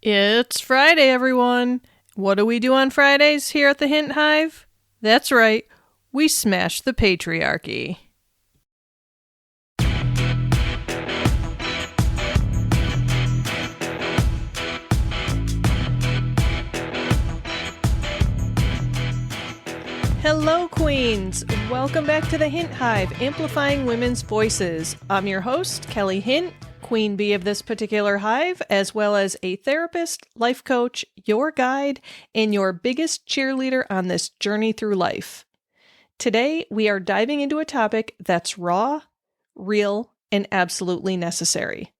It's Friday, everyone. What do we do on Fridays here at the Hint Hive? That's right, we smash the patriarchy. Hello, Queens. Welcome back to the Hint Hive, Amplifying Women's Voices. I'm your host, Kelly Hint, Queen Bee of this particular hive, as well as a therapist, life coach, your guide, and your biggest cheerleader on this journey through life. Today, we are diving into a topic that's raw, real, and absolutely necessary.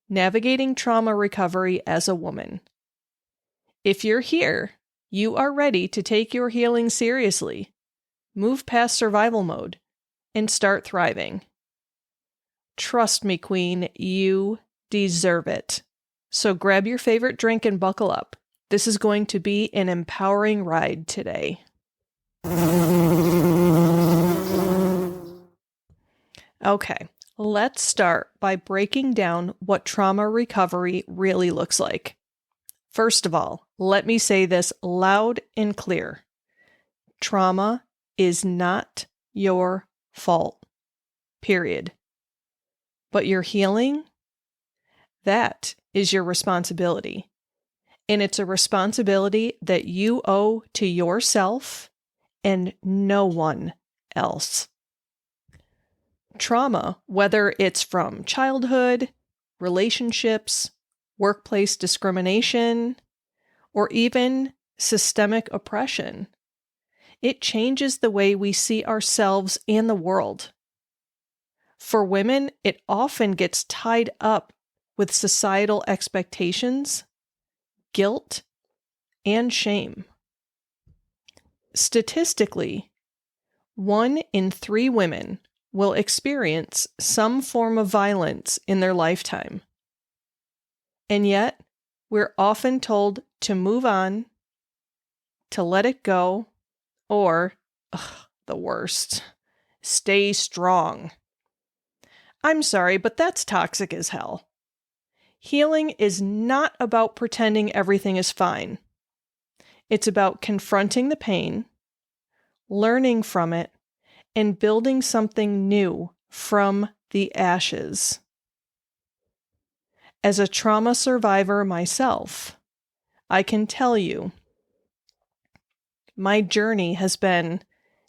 Navigating trauma recovery as a woman. If you're here, you are ready to take your healing seriously, move past survival mode, and start thriving. Trust me, Queen, you deserve it. So grab your favorite drink and buckle up. This is going to be an empowering ride today. Okay, let's start by breaking down what trauma recovery really looks like. First of all, let me say this loud and clear. Trauma is not your fault. Period. But your healing, that is your responsibility. And it's a responsibility that you owe to yourself and no one else. Trauma, whether it's from childhood, relationships, workplace discrimination, or even systemic oppression, it changes the way we see ourselves and the world. For women, it often gets tied up with societal expectations, guilt, and shame. Statistically, 1 in 3 women will experience some form of violence in their lifetime. And yet, we're often told to move on, to let it go, or, the worst, stay strong. I'm sorry, but that's toxic as hell. Healing is not about pretending everything is fine. It's about confronting the pain, learning from it, and building something new from the ashes. As a trauma survivor myself, I can tell you, my journey has been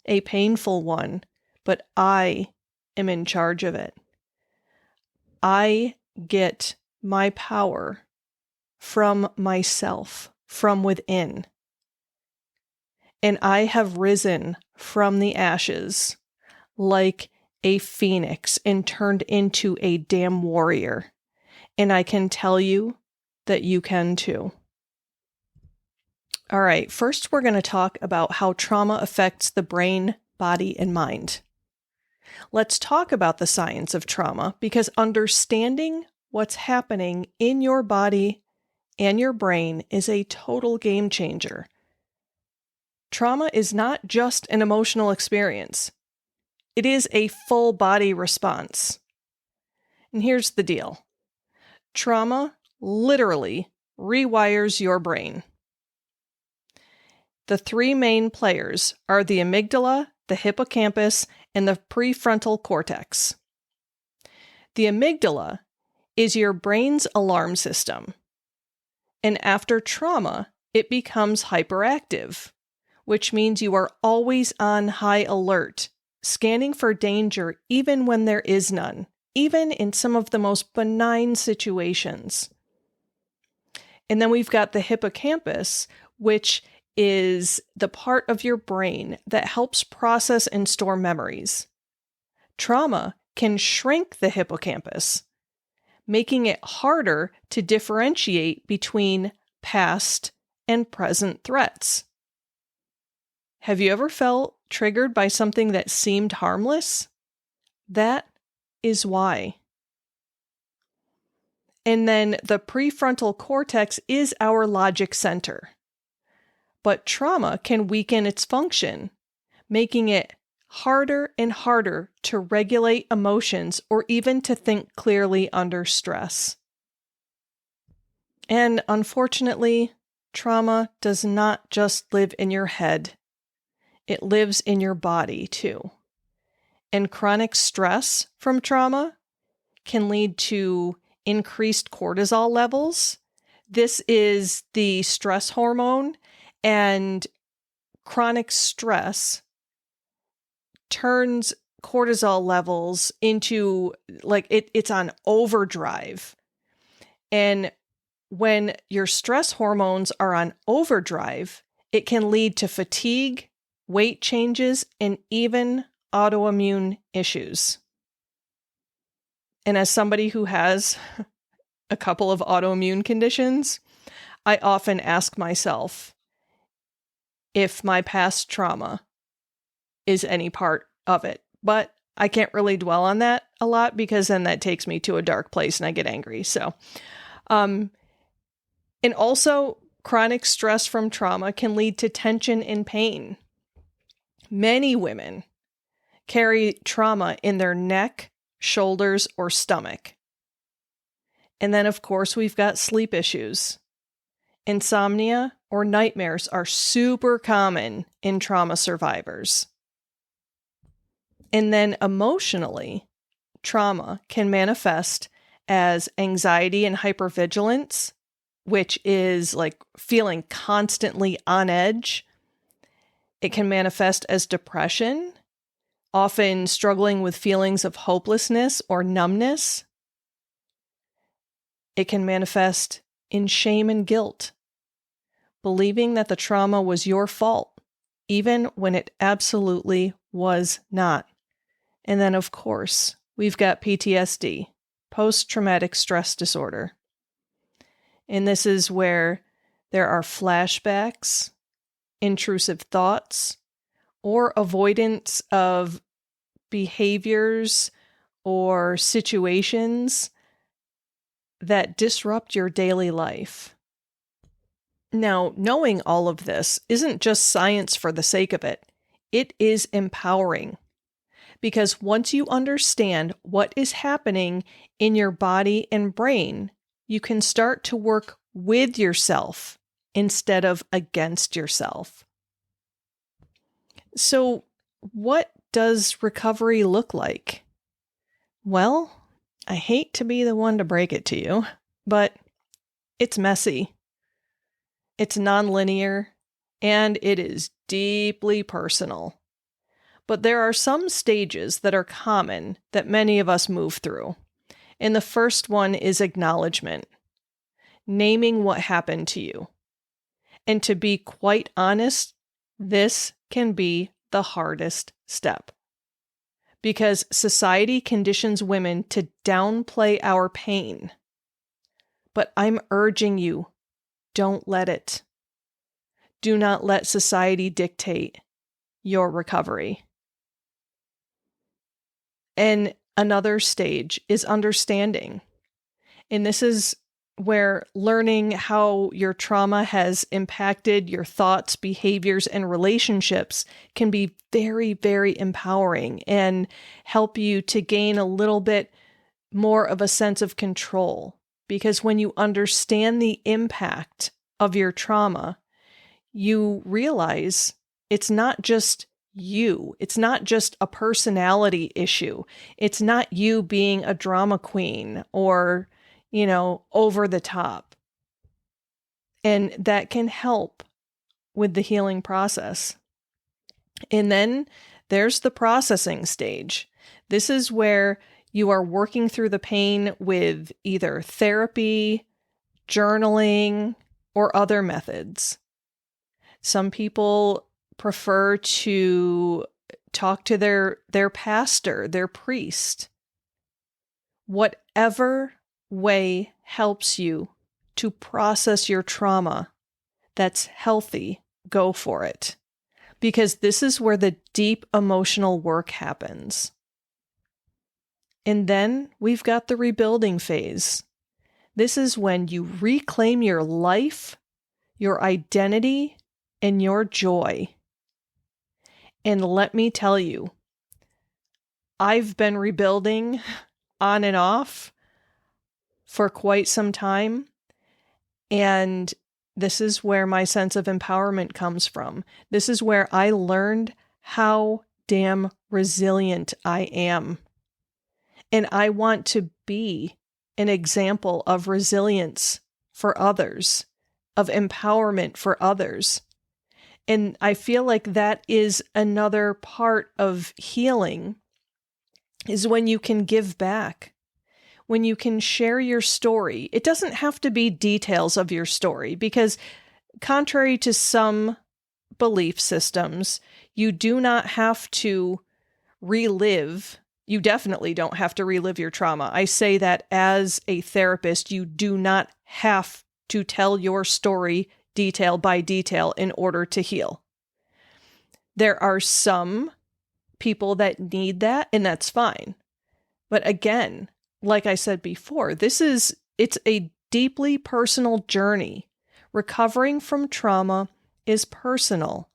a painful one, but I am in charge of it. I get my power from myself, from within. And I have risen from the ashes like a phoenix and turned into a damn warrior. And I can tell you that you can too. All right, first we're going to talk about how trauma affects the brain, body, and mind. Let's talk about the science of trauma, because understanding what's happening in your body and your brain is a total game changer. Trauma is not just an emotional experience. It is a full body response. And here's the deal. Trauma literally rewires your brain. The 3 main players are the amygdala, the hippocampus, and the prefrontal cortex. The amygdala is your brain's alarm system. And after trauma, it becomes hyperactive, which means you are always on high alert, scanning for danger even when there is none, even in some of the most benign situations. And then we've got the hippocampus, which is the part of your brain that helps process and store memories. Trauma can shrink the hippocampus, making it harder to differentiate between past and present threats. Have you ever felt triggered by something that seemed harmless? That is why. And then the prefrontal cortex is our logic center. But trauma can weaken its function, making it harder and harder to regulate emotions or even to think clearly under stress. And unfortunately, trauma does not just live in your head. It lives in your body too. And chronic stress from trauma can lead to increased cortisol levels. This is the stress hormone, and chronic stress turns cortisol levels into it's on overdrive. And when your stress hormones are on overdrive, it can lead to fatigue, weight changes, and even autoimmune issues. And as somebody who has a couple of autoimmune conditions, I often ask myself if my past trauma is any part of it. But I can't really dwell on that a lot because then that takes me to a dark place and I get angry. So, and also chronic stress from trauma can lead to tension and pain. Many women carry trauma in their neck, shoulders, or stomach. And then, of course, we've got sleep issues. Insomnia or nightmares are super common in trauma survivors. And then emotionally, trauma can manifest as anxiety and hypervigilance, which is like feeling constantly on edge. It can manifest as depression, often struggling with feelings of hopelessness or numbness. It can manifest in shame and guilt, believing that the trauma was your fault, even when it absolutely was not. And then, of course, we've got PTSD, post-traumatic stress disorder. And this is where there are flashbacks, intrusive thoughts, or avoidance of behaviors or situations that disrupt your daily life. Now, knowing all of this isn't just science for the sake of it. It is empowering. Because once you understand what is happening in your body and brain, you can start to work with yourself instead of against yourself. So, what does recovery look like? Well, I hate to be the one to break it to you, but it's messy. It's nonlinear, and it is deeply personal. But there are some stages that are common that many of us move through. And the first one is acknowledgement, naming what happened to you. And to be quite honest, this can be the hardest step. Because society conditions women to downplay our pain. But I'm urging you, don't let it. Do not let society dictate your recovery. And another stage is understanding. And this is where learning how your trauma has impacted your thoughts, behaviors, and relationships can be very, very empowering and help you to gain a little bit more of a sense of control. Because when you understand the impact of your trauma, you realize it's not just you. It's not just a personality issue. It's not you being a drama queen or, over the top. And that can help with the healing process. And then there's the processing stage. This is where you are working through the pain with either therapy, journaling, or other methods. Some people prefer to talk to their pastor, their priest. Whatever way helps you to process your trauma that's healthy, go for it. Because this is where the deep emotional work happens. And then we've got the rebuilding phase. This is when you reclaim your life, your identity, and your joy. And let me tell you, I've been rebuilding on and off for quite some time. And this is where my sense of empowerment comes from. This is where I learned how damn resilient I am. And I want to be an example of resilience for others, of empowerment for others. And I feel like that is another part of healing, is when you can give back, when you can share your story. It doesn't have to be details of your story, because contrary to some belief systems, you do not have to relive. You definitely don't have to relive your trauma. I say that as a therapist, you do not have to tell your story detail by detail in order to heal. There are some people that need that, and that's fine. But again, like I said before, it's a deeply personal journey. Recovering from trauma is personal.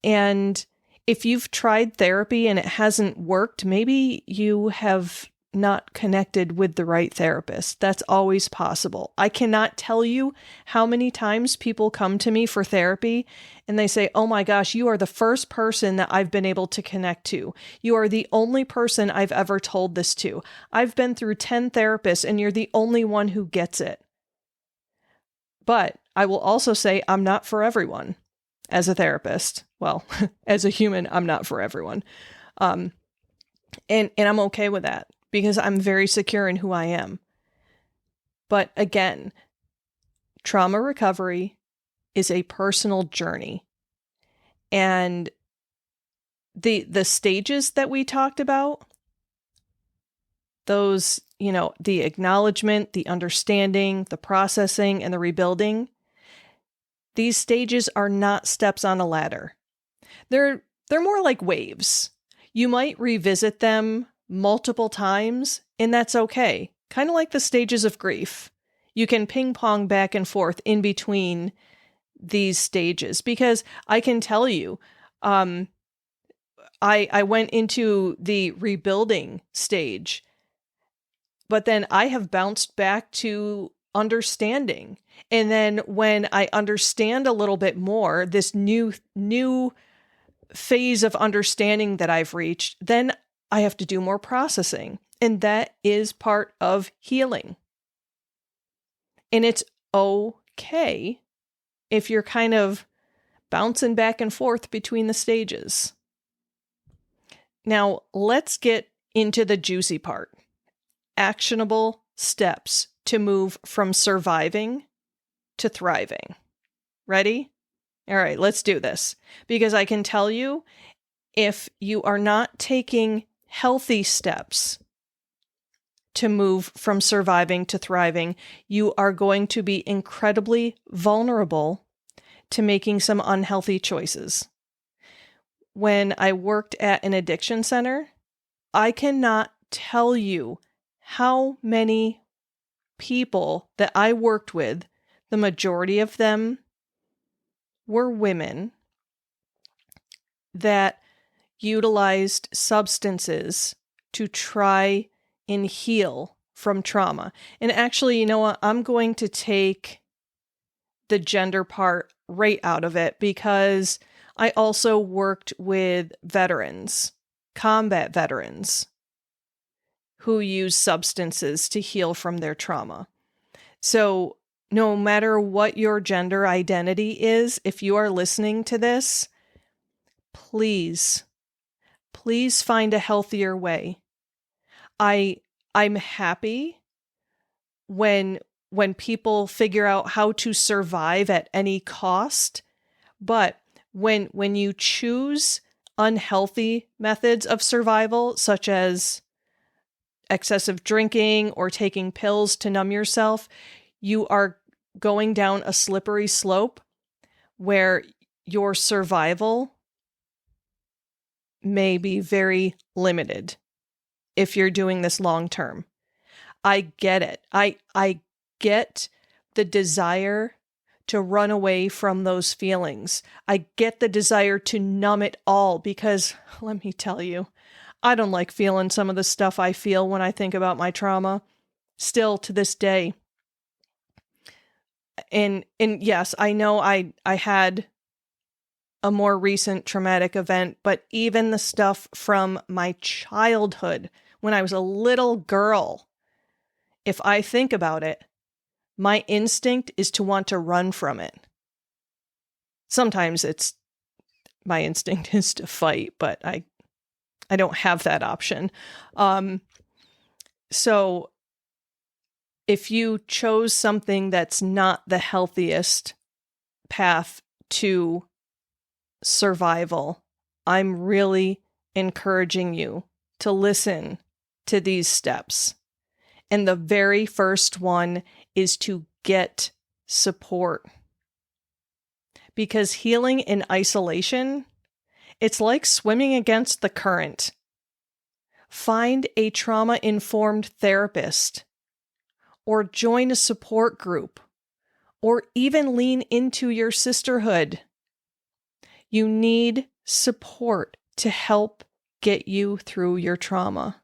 And if you've tried therapy and it hasn't worked, maybe you have not connected with the right therapist. That's always possible. I cannot tell you how many times people come to me for therapy and they say, "Oh my gosh, you are the first person that I've been able to connect to. You are the only person I've ever told this to. I've been through 10 therapists and you're the only one who gets it." But I will also say I'm not for everyone as a therapist. Well, as a human, I'm not for everyone. And I'm okay with that, because I'm very secure in who I am. But again, trauma recovery is a personal journey. And the stages that we talked about, those, the acknowledgement, the understanding, the processing, and the rebuilding, these stages are not steps on a ladder. They're more like waves. You might revisit them multiple times, and that's okay. Kind of like the stages of grief. You can ping pong back and forth in between these stages, because I can tell you, I went into the rebuilding stage, but then I have bounced back to understanding. And then when I understand a little bit more, this new phase of understanding that I've reached, then I have to do more processing. And that is part of healing. And it's okay if you're kind of bouncing back and forth between the stages. Now, let's get into the juicy part. Actionable steps to move from surviving to thriving. Ready? All right, let's do this. Because I can tell you, if you are not taking healthy steps to move from surviving to thriving, you are going to be incredibly vulnerable to making some unhealthy choices. When I worked at an addiction center, I cannot tell you how many people that I worked with, the majority of them were women, that utilized substances to try and heal from trauma. And actually, you know what? I'm going to take the gender part right out of it, because I also worked with veterans, combat veterans, who use substances to heal from their trauma. So no matter what your gender identity is, if you are listening to this, please find a healthier way. I'm happy when people figure out how to survive at any cost, but when you choose unhealthy methods of survival, such as excessive drinking or taking pills to numb yourself, you are going down a slippery slope where your survival may be very limited if you're doing this long term. I get it. I get the desire to run away from those feelings. I get the desire to numb it all, because let me tell you, I don't like feeling some of the stuff I feel when I think about my trauma. Still to this day. And yes, I know I had a more recent traumatic event, but even the stuff from my childhood when I was a little girl, if I think about it, my instinct is to want to run from it. Sometimes my instinct is to fight, but I don't have that option. So if you chose something that's not the healthiest path to survival, I'm really encouraging you to listen to these steps. And the very first one is to get support. Because healing in isolation, it's like swimming against the current. Find a trauma-informed therapist, or join a support group, or even lean into your sisterhood. You need support to help get you through your trauma.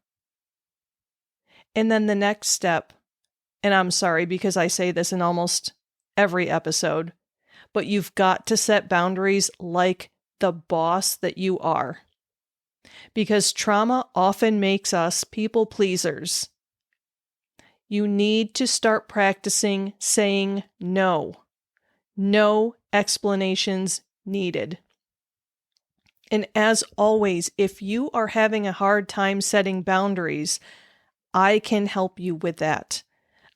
And then the next step, and I'm sorry because I say this in almost every episode, but you've got to set boundaries like the boss that you are. Because trauma often makes us people pleasers. You need to start practicing saying no. No explanations needed. And as always, if you are having a hard time setting boundaries, I can help you with that.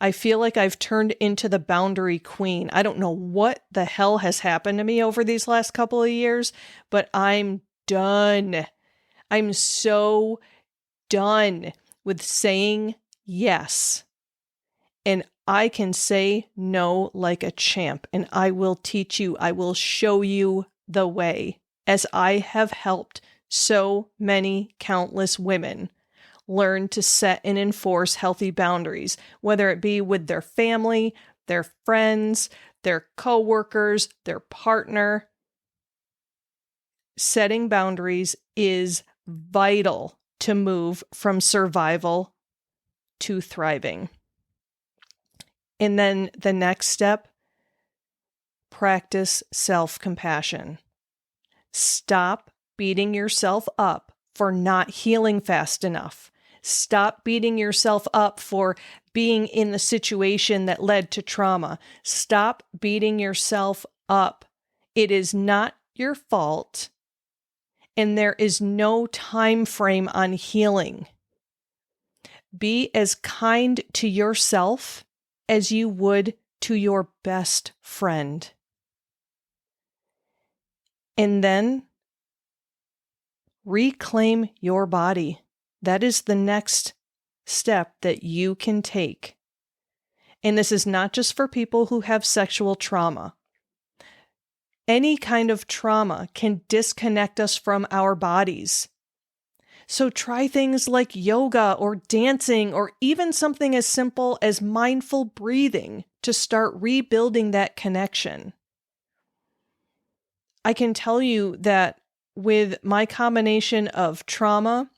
I feel like I've turned into the boundary queen. I don't know what the hell has happened to me over these last couple of years, but I'm done. I'm so done with saying yes. And I can say no like a champ, and I will teach you, I will show you the way, as I have helped so many countless women learn to set and enforce healthy boundaries, whether it be with their family, their friends, their coworkers, their partner. Setting boundaries is vital to move from survival to thriving. And then the next step, practice self-compassion. Stop beating yourself up for not healing fast enough. Stop beating yourself up for being in the situation that led to trauma. Stop beating yourself up. It is not your fault, and there is no time frame on healing. Be as kind to yourself as you would to your best friend. And then reclaim your body. That is the next step that you can take. And this is not just for people who have sexual trauma. Any kind of trauma can disconnect us from our bodies. So try things like yoga or dancing or even something as simple as mindful breathing to start rebuilding that connection. I can tell you that with my combination of trauma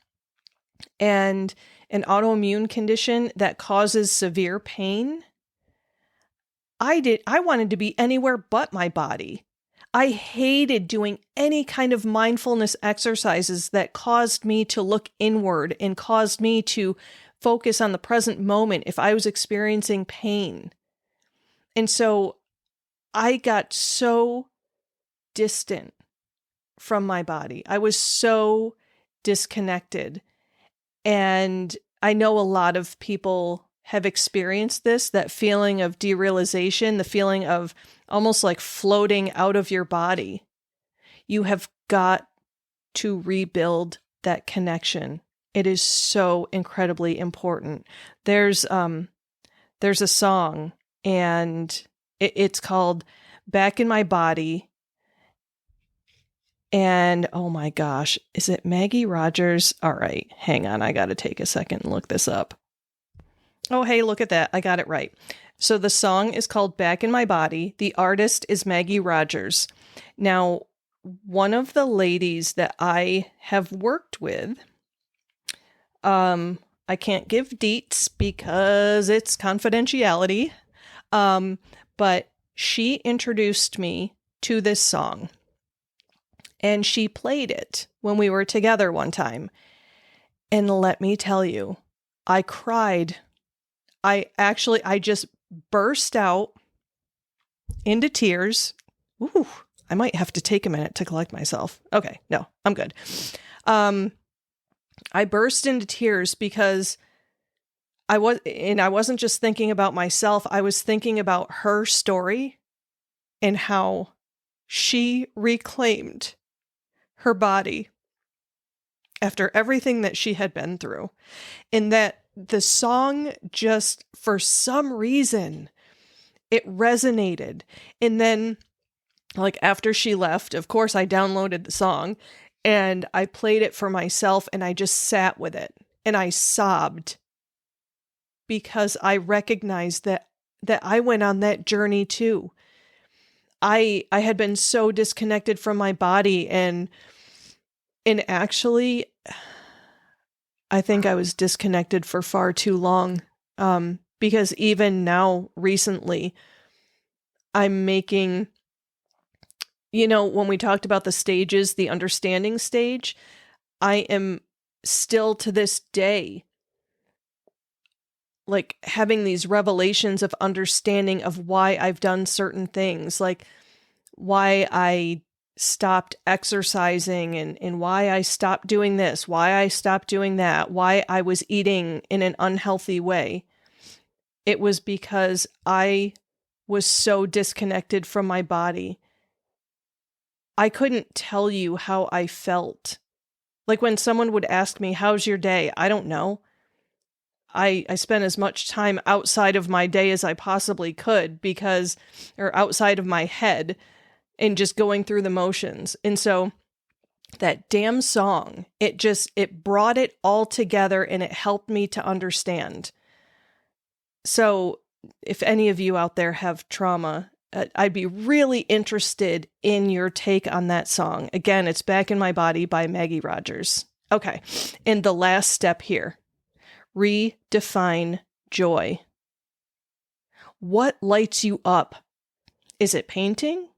and an autoimmune condition that causes severe pain, I wanted to be anywhere but my body. I hated doing any kind of mindfulness exercises that caused me to look inward and caused me to focus on the present moment if I was experiencing pain. And so I got so distant from my body. I was so disconnected. And I know a lot of people have experienced this, that feeling of derealization, the feeling of almost like floating out of your body. You have got to rebuild that connection. It is so incredibly important. There's a song, and it's called Back in My Body. And oh my gosh, is it Maggie Rogers? All right, hang on. I got to take a second and look this up. Oh, hey, look at that. I got it right. So the song is called Back in My Body. The artist is Maggie Rogers. Now, one of the ladies that I have worked with, I can't give deets because it's confidentiality, but she introduced me to this song, and she played it when we were together one time. And let me tell you, I cried. I just burst out into tears. Ooh, I might have to take a minute to collect myself. Okay, no, I'm good. I burst into tears because I wasn't just thinking about myself. I was thinking about her story and how she reclaimed her body after everything that she had been through. And that the song just, for some reason, it resonated. And then, like, after she left, of course, I downloaded the song and I played it for myself, and I just sat with it and I sobbed because I recognized that I went on that journey too. I had been so disconnected from my body, and actually, I think I was disconnected for far too long. Because even now, recently, I'm making, when we talked about the stages, the understanding stage, I am still to this day, like, having these revelations of understanding of why I've done certain things, like why I stopped exercising and why I stopped doing this, why I stopped doing that, why I was eating in an unhealthy way. It was because I was so disconnected from my body. I couldn't tell you how I felt. Like, when someone would ask me, how's your day? I don't know. I spent as much time outside of my day as I possibly could or outside of my head, and just going through the motions. And so that damn song, it brought it all together, and it helped me to understand. So if any of you out there have trauma, I'd be really interested in your take on that song. Again, it's Back in My Body by Maggie Rogers. Okay. And the last step here, redefine joy. What lights you up? Is it painting?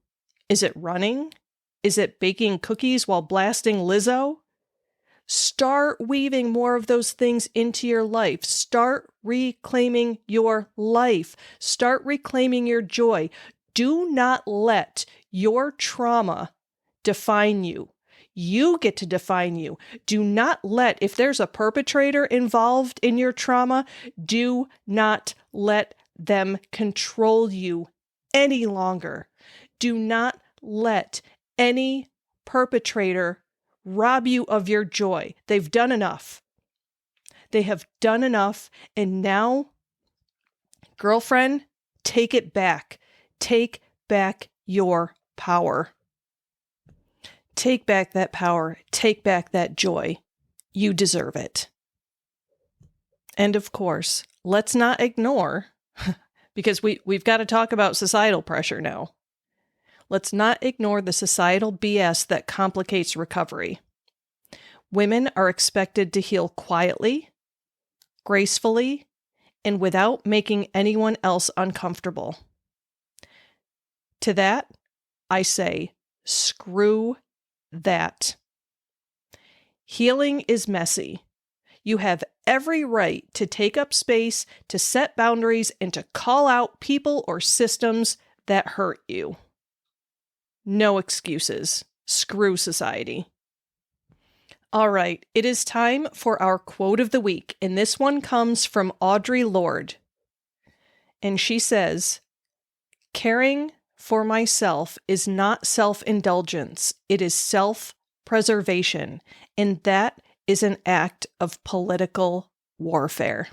Is it running? Is it baking cookies while blasting Lizzo? Start weaving more of those things into your life. Start reclaiming your life. Start reclaiming your joy. Do not let your trauma define you. You get to define you. Do not if there's a perpetrator involved in your trauma, do not let them control you any longer. Do not let any perpetrator rob you of your joy. They've done enough. They have done enough. And now, girlfriend, take it back. Take back your power. Take back that power. Take back that joy. You deserve it. And of course, let's not ignore, because we've got to talk about societal pressure now. Let's not ignore the societal BS that complicates recovery. Women are expected to heal quietly, gracefully, and without making anyone else uncomfortable. To that, I say, screw that. Healing is messy. You have every right to take up space, to set boundaries, and to call out people or systems that hurt you. No excuses. Screw society. All right, it is time for our quote of the week, and this one comes from Audre Lorde. And she says, "Caring for myself is not self-indulgence, it is self-preservation, and that is an act of political warfare."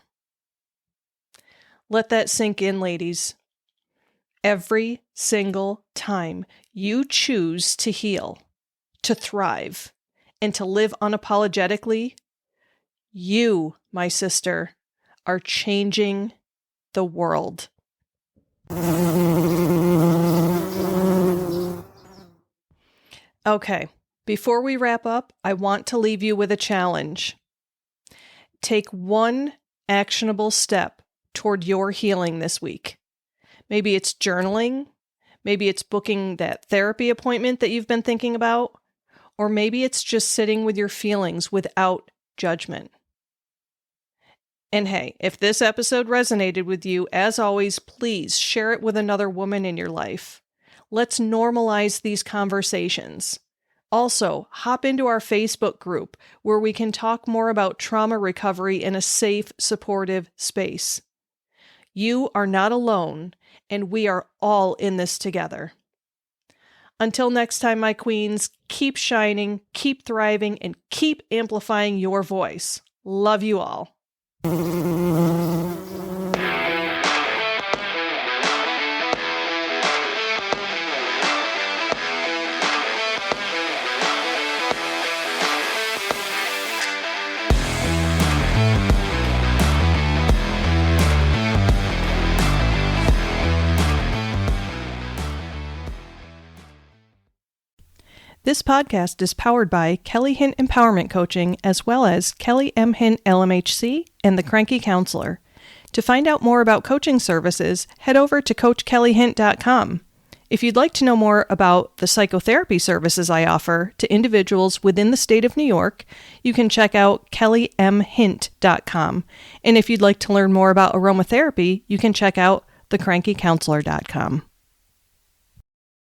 Let that sink in, ladies. Every single time you choose to heal, to thrive, and to live unapologetically, you, my sister, are changing the world. Okay, before we wrap up, I want to leave you with a challenge. Take one actionable step toward your healing this week. Maybe it's journaling. Maybe it's booking that therapy appointment that you've been thinking about, or maybe it's just sitting with your feelings without judgment. And hey, if this episode resonated with you, as always, please share it with another woman in your life. Let's normalize these conversations. Also, hop into our Facebook group where we can talk more about trauma recovery in a safe, supportive space. You are not alone, and we are all in this together. Until next time, my queens, keep shining, keep thriving, and keep amplifying your voice. Love you all. This podcast is powered by Kelly Hint Empowerment Coaching, as well as Kelly M. Hint LMHC and The Cranky Counselor. To find out more about coaching services, head over to CoachKellyHint.com. If you'd like to know more about the psychotherapy services I offer to individuals within the state of New York, you can check out KellyMHint.com. And if you'd like to learn more about aromatherapy, you can check out TheCrankyCounselor.com.